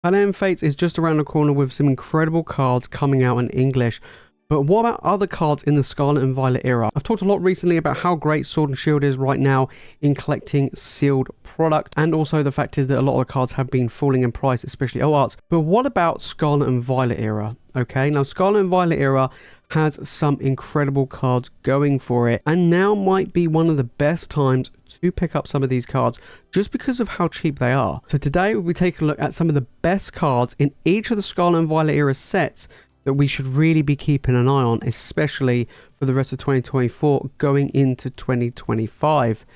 Panem Fates is just around the corner with some incredible cards coming out in English. But what about other cards in the Scarlet and Violet era? I've talked a lot recently about how great Sword and Shield is right now in collecting sealed product, and also the fact is that a lot of the cards have been falling in price, especially arts. But what about Scarlet and Violet era? Okay, now Scarlet and Violet era has some incredible cards going for it, and now might be one of the best times to pick up some of these cards just because of how cheap they are. So today we'll be taking a look at some of the best cards in each of the Scarlet and Violet era sets that we should really be keeping an eye on, especially for the rest of 2024 going into 2025.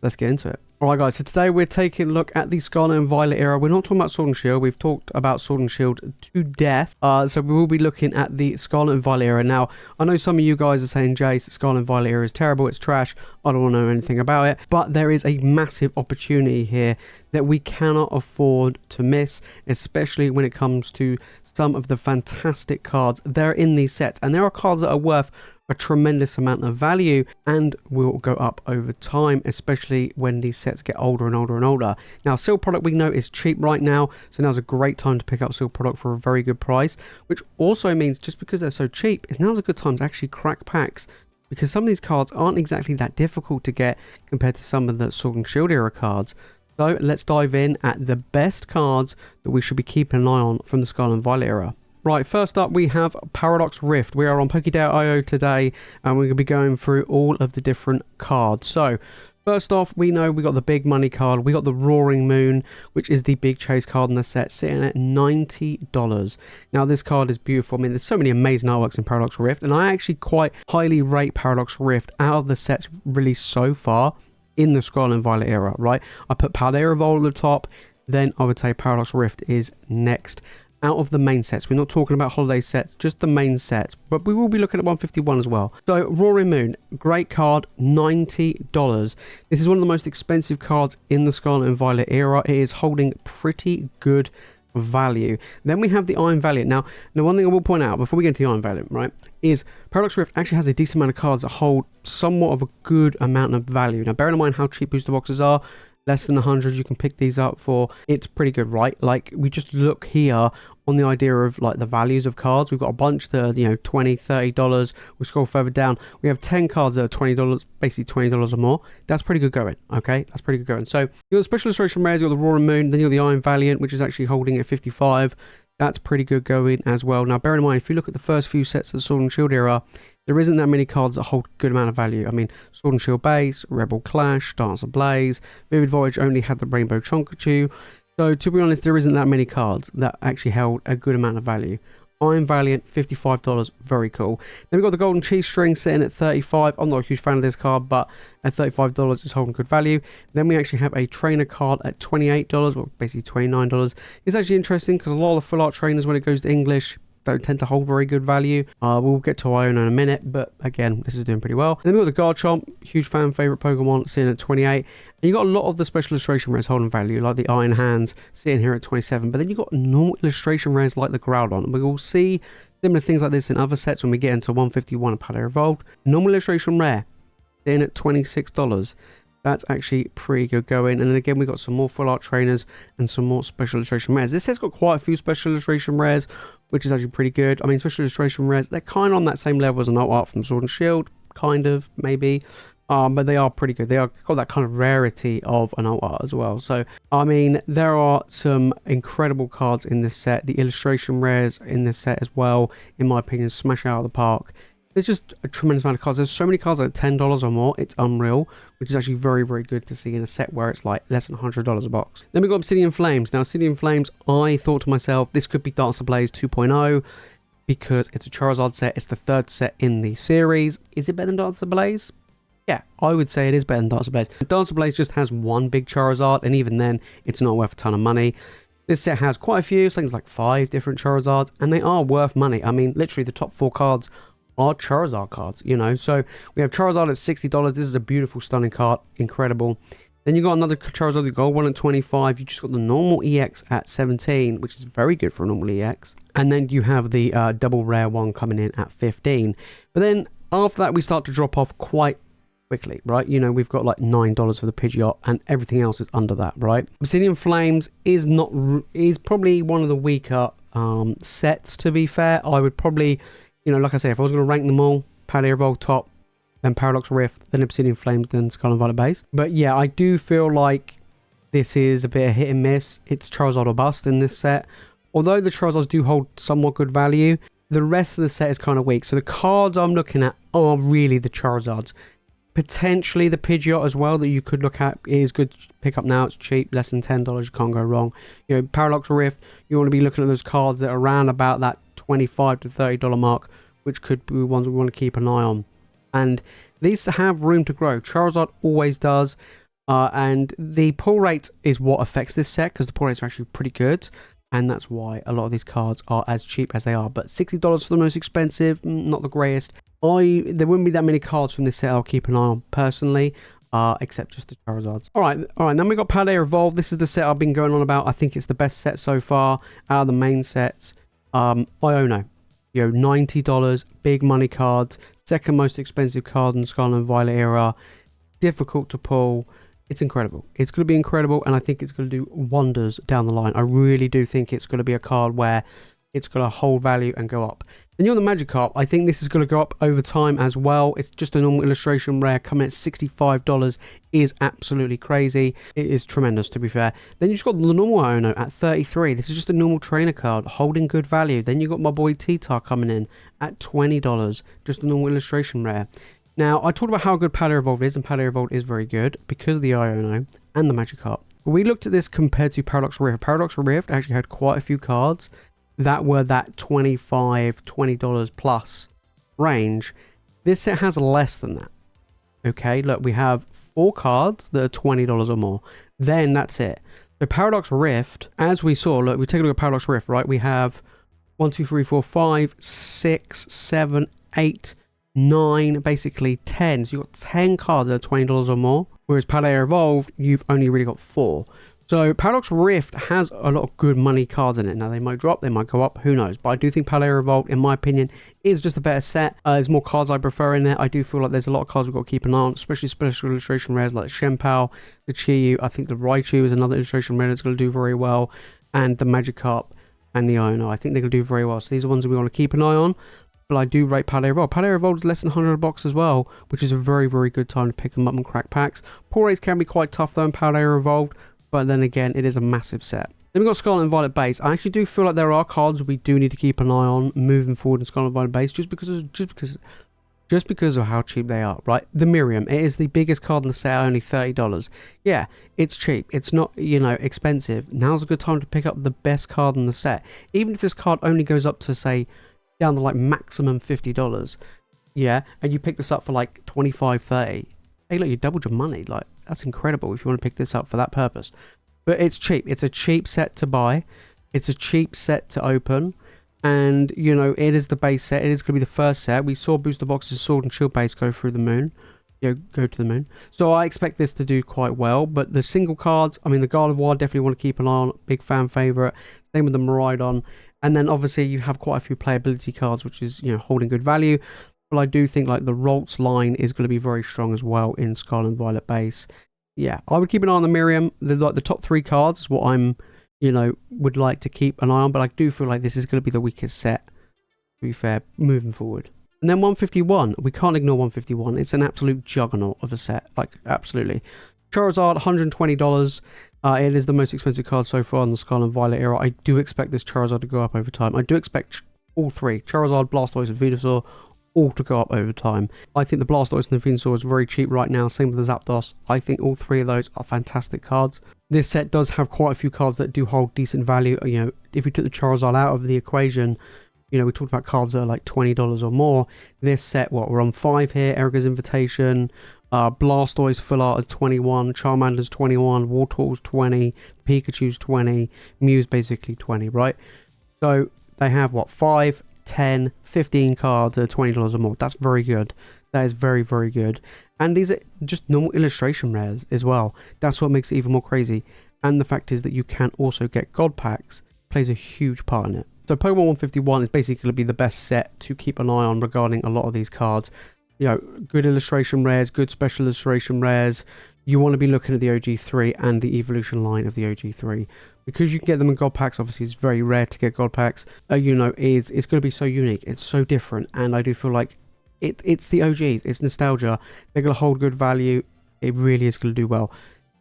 Let's get into it. Alright guys, so today we're taking a look at the Scarlet and Violet era. We're not talking about Sword and Shield. We've talked about Sword and Shield to death. So we will be looking at the Scarlet and Violet era. Now, I know some of you guys are saying, Jace, Scarlet and Violet era is terrible, it's trash, I don't want to know anything about it. But there is a massive opportunity here that we cannot afford to miss, especially when it comes to some of the fantastic cards that are in these sets. And there are cards that are worth a tremendous amount of value and will go up over time, especially when these sets get older and older and older. Now, sealed product we know is cheap right now, so now's a great time to pick up sealed product for a very good price, which also means just because they're so cheap, now's a good time to actually crack packs, because some of these cards aren't exactly that difficult to get compared to some of the Sword and Shield era cards. So let's dive in at the best cards that we should be keeping an eye on from the Scarlet and Violet era. Right, first up we have Paradox Rift. We are on PokeJace.io today and we're going to be going through all of the different cards. So, first off, we know we got the big money card. We got the Roaring Moon, which is the big chase card in the set, sitting at $90. Now, this card is beautiful. I mean, there's so many amazing artworks in Paradox Rift, and I actually quite highly rate Paradox Rift out of the sets released so far in the Scarlet and Violet era, right? I put Revol at the top, then I would say Paradox Rift is next. Out of the main sets, we're not talking about holiday sets, just the main sets, but we will be looking at 151 as well. So Roaring Moon, great card, $90. This is one of the most expensive cards in the Scarlet and Violet era. It is holding pretty good value. Then we have the Iron Valiant. Now one thing I will point out before we get into the Iron Valiant, right, is Paradox Rift actually has a decent amount of cards that hold somewhat of a good amount of value. Now bearing in mind how cheap booster boxes are, less than 100 you can pick these up for, it's pretty good, right? Like, we just look here on the idea of like the values of cards. We've got a bunch that are, you know, $20, $30. We scroll further down, we have 10 cards that are $20, basically $20 or more. That's pretty good going, okay? That's pretty good going. So you got the Special Illustration Rares, you got the Roaring Moon, then you got the Iron Valiant, which is actually holding at 55. That's pretty good going as well. Now bear in mind, if you look at the first few sets of the Sword and Shield era, there isn't that many cards that hold a good amount of value. I mean, Sword and Shield Base, Rebel Clash, Dance Ablaze, Vivid Voyage only had the Rainbow Chonkachu. So to be honest, there isn't that many cards that actually held a good amount of value. Iron Valiant, $55, very cool. Then we've got the Golden Cheese String sitting at $35. I'm not a huge fan of this card, but at $35 it's holding good value. Then we actually have a trainer card at $28, or basically $29. It's actually interesting because a lot of the full art trainers, when it goes to English, don't tend to hold very good value. We'll get to Iona in a minute, but again, this is doing pretty well. And then we've got the Garchomp, huge fan favorite Pokemon, sitting at 28. And you got a lot of the special illustration rares holding value, like the Iron Hands sitting here at 27. But then you got normal illustration rares like the Groudon. We will see similar things like this in other sets when we get into 151 and Palo Evolved. Normal illustration rare sitting at $26. That's actually pretty good going. And then again, we got some more full art trainers and some more special illustration rares. This set's got quite a few special illustration rares, which is actually pretty good. I mean, special illustration rares, they're kind of on that same level as an alt art from Sword and Shield, kind of, maybe. But they are pretty good. They are got that kind of rarity of an alt art as well. So, I mean, there are some incredible cards in this set. The illustration rares in this set as well, in my opinion, smash out of the park. There's just a tremendous amount of cards. There's so many cards at $10 or more. It's unreal, which is actually very, very good to see in a set where it's like less than $100 a box. Then we got Obsidian Flames. Now, Obsidian Flames, I thought to myself, this could be Dance Ablaze 2.0 because it's a Charizard set. It's the third set in the series. Is it better than Dance Ablaze? Yeah, I would say it is better than Dance Ablaze. Dance Ablaze just has one big Charizard, and even then, it's not worth a ton of money. This set has quite a few, things like 5 different Charizards, and they are worth money. I mean, literally, the top 4 cards are Charizard cards, you know. So we have Charizard at $60. This is a beautiful, stunning card, incredible. Then you got another Charizard, the gold one at 25. You just got the normal EX at 17, which is very good for a normal EX. And then you have the double rare one coming in at 15. But then after that, we start to drop off quite quickly, right? You know, we've got like $9 for the Pidgeot and everything else is under that, right? Obsidian Flames is probably one of the weaker sets, to be fair. I would probably, you know, like I say, if I was going to rank them all, Paldea Evolved top, then Paradox Rift, then Obsidian Flames, then Scarlet Violet base. But yeah, I do feel like this is a bit of hit and miss. It's Charizard or bust in this set. Although the Charizards do hold somewhat good value, the rest of the set is kind of weak. So the cards I'm looking at are really the Charizards. Potentially the Pidgeot as well that you could look at. It is good to pick up now. It's cheap, less than $10. You can't go wrong. You know, Paradox Rift, you want to be looking at those cards that are around about that $25 to $30 mark, which could be ones we want to keep an eye on. And these have room to grow. Charizard always does. And the pull rate is what affects this set, because the pull rates are actually pretty good. And that's why a lot of these cards are as cheap as they are. But $60 for the most expensive, not the greatest. There wouldn't be that many cards from this set I'll keep an eye on personally, except just the Charizards. Alright, then we got Paldea Evolved. This is the set I've been going on about. I think it's the best set so far out of the main sets. Iono, you know, $90, big money cards, second most expensive card in the Scarlet and Violet era. Difficult to pull. It's incredible. It's going to be incredible, and I think it's going to do wonders down the line. I really do think it's going to be a card where it's going to hold value and go up. Then you're the Magikarp. I think this is going to go up over time as well. It's just a normal illustration rare coming at $65 is absolutely crazy. It is tremendous, to be fair. Then you've got the normal Iono at $33. This is just a normal trainer card holding good value. Then you've got my boy T-Tar coming in at $20. Just a normal illustration rare. Now, I talked about how good Paldea Evolved is, and Paldea Evolved is very good because of the Iono and the Magikarp. We looked at this compared to Paradox Rift. Paradox Rift actually had quite a few cards that were that $25, $20 plus range. This set has less than that. Okay, look, we have 4 cards that are $20 or more. Then that's it. The Paradox Rift, as we saw, look, we take a look at Paradox Rift, right? We have 1, 2, 3, 4, 5, 6, 7, 8, 9, basically 10. So you've got 10 cards that are $20 or more. Whereas Paldea Evolved, you've only really got 4. So Paradox Rift has a lot of good money cards in it. Now they might drop, they might go up, who knows. But I do think Paldea Evolved, in my opinion, is just a better set. There's more cards I prefer in there. I do feel like there's a lot of cards we've got to keep an eye on, especially special illustration rares like the Shenpao, the Chiyu. I think the Raichu is another illustration rare that's going to do very well. And the Magikarp and the Iono. I think they're going to do very well. So these are ones that we want to keep an eye on. But I do rate Paldea Evolved. Paldea Evolved is less than $100 as well, which is a very, very good time to pick them up and crack packs. Pull rates can be quite tough though in Paldea Evolved. But then again, it is a massive set. Then we've got Scarlet and Violet base. I actually do feel like there are cards we do need to keep an eye on moving forward in Scarlet and Violet base, just because of how cheap they are, right? The Miriam, it is the biggest card in the set, only $30. Yeah, it's cheap. It's not, you know, expensive. Now's a good time to pick up the best card in the set. Even if this card only goes up to, say, down to like maximum $50. Yeah, and you pick this up for like $25, $30. Hey, look, you doubled your money. Like, that's incredible if you want to pick this up for that purpose. But it's cheap. It's a cheap set to buy. It's a cheap set to open. And, you know, it is the base set. It is going to be the first set. We saw Booster Box's Sword and Shield base go through the moon. Go to the moon. So I expect this to do quite well. But the single cards, I mean, the Gardevoir, definitely want to keep an eye on. Big fan favourite. Same with the Miraidon. And then, obviously, you have quite a few playability cards, which is, you know, holding good value. But I do think like the Ralts line is going to be very strong as well in Scarlet and Violet base. Yeah, I would keep an eye on the Miriam. The top 3 cards is what I'm, you know, would like to keep an eye on. But I do feel like this is going to be the weakest set, to be fair, moving forward. And then 151. We can't ignore 151. It's an absolute juggernaut of a set. Like, absolutely. Charizard, $120. It is the most expensive card so far in the Scarlet and Violet era. I do expect this Charizard to go up over time. I do expect all 3, Charizard, Blastoise, and Venusaur, all to go up over time. I think the Blastoise and the Venusaur is very cheap right now. Same with the Zapdos. I think all 3 of those are fantastic cards. This set does have quite a few cards that do hold decent value. You know, if we took the Charizard out of the equation, you know, we talked about cards that are like $20 or more. This set, what, we're on 5 here. Erica's Invitation, Blastoise Full Art is 21, Charmander's 21, Wartortle's 20, Pikachu's 20, Mew's basically 20, right? So they have, what, 5, 10, 15 cards at $20 or more. That's very good. That is very, very good. And these are just normal illustration rares as well. That's what makes it even more crazy. And the fact is that you can also get God packs, plays a huge part in it. So Pokemon 151 is basically going to be the best set to keep an eye on regarding a lot of these cards. you know, good illustration rares, good special illustration rares, you want to be looking at the OG3 and the evolution line of the OG3. Because you can get them in god packs, obviously it's very rare to get god packs, you know, it's going to be so unique, it's so different, and I do feel like it's the OGs, it's nostalgia, they're going to hold good value, it really is going to do well.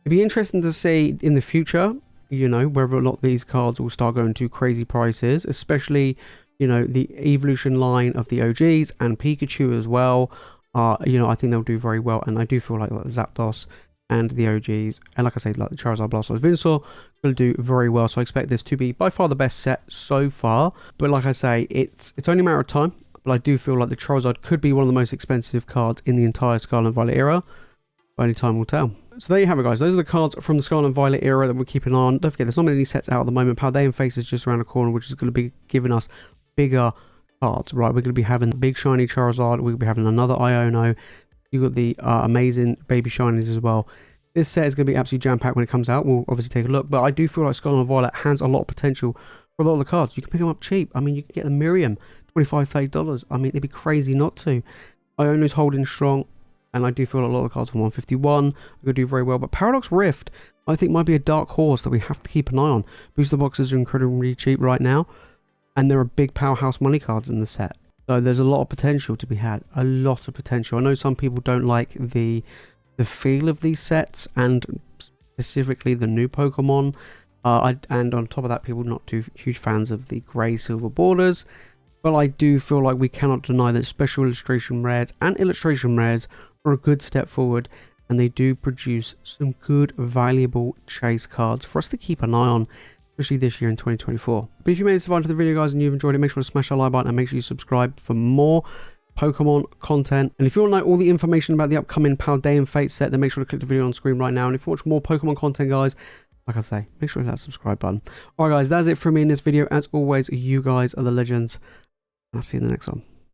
It'd be interesting to see in the future, you know, whether or not these cards will start going to crazy prices, especially, you know, the evolution line of the OGs and Pikachu as well. You know, I think they'll do very well, and I do feel like Zapdos and the OGs, and like I say, like the Charizard, Blastoise, Venusaur will do very well. So I expect this to be by far the best set so far. But like I say, it's only a matter of time. But I do feel like the Charizard could be one of the most expensive cards in the entire Scarlet and Violet era. Only time will tell. So there you have it, guys. Those are the cards from the Scarlet and Violet era that we're keeping an eye on. Don't forget, there's not many sets out at the moment. Paldean Face is just around the corner, which is going to be giving us bigger cards, right? We're going to be having the big shiny Charizard. We'll be having another Iono. You've got the amazing baby shinies as well. This set is going to be absolutely jam-packed when it comes out. We'll obviously take a look. But I do feel like Scarlet and Violet has a lot of potential for a lot of the cards. You can pick them up cheap. I mean, you can get a Miriam, $25, $30. I mean, it'd be crazy not to. Iono's holding strong. And I do feel like a lot of the cards from 151 are going to do very well. But Paradox Rift, I think, might be a dark horse that we have to keep an eye on. Booster boxes are incredibly cheap right now. And there are big powerhouse money cards in the set. So there's a lot of potential to be had. A lot of potential. I know some people don't like the feel of these sets, and specifically the new Pokemon. And on top of that, people are not too huge fans of the grey-silver borders. But I do feel like we cannot deny that special illustration rares and illustration rares are a good step forward, and they do produce some good, valuable chase cards for us to keep an eye on, especially this year in 2024. But if you made this far into the video, guys, and you've enjoyed it, make sure to smash that like button and make sure you subscribe for more Pokemon content. And if you want to know all the information about the upcoming Paldean Fate set, then make sure to click the video on screen right now. And if you watch more Pokemon content, guys, like I say, make sure to hit that subscribe button. Alright, guys, that's it from me in this video. As always, you guys are the legends. I'll see you in the next one.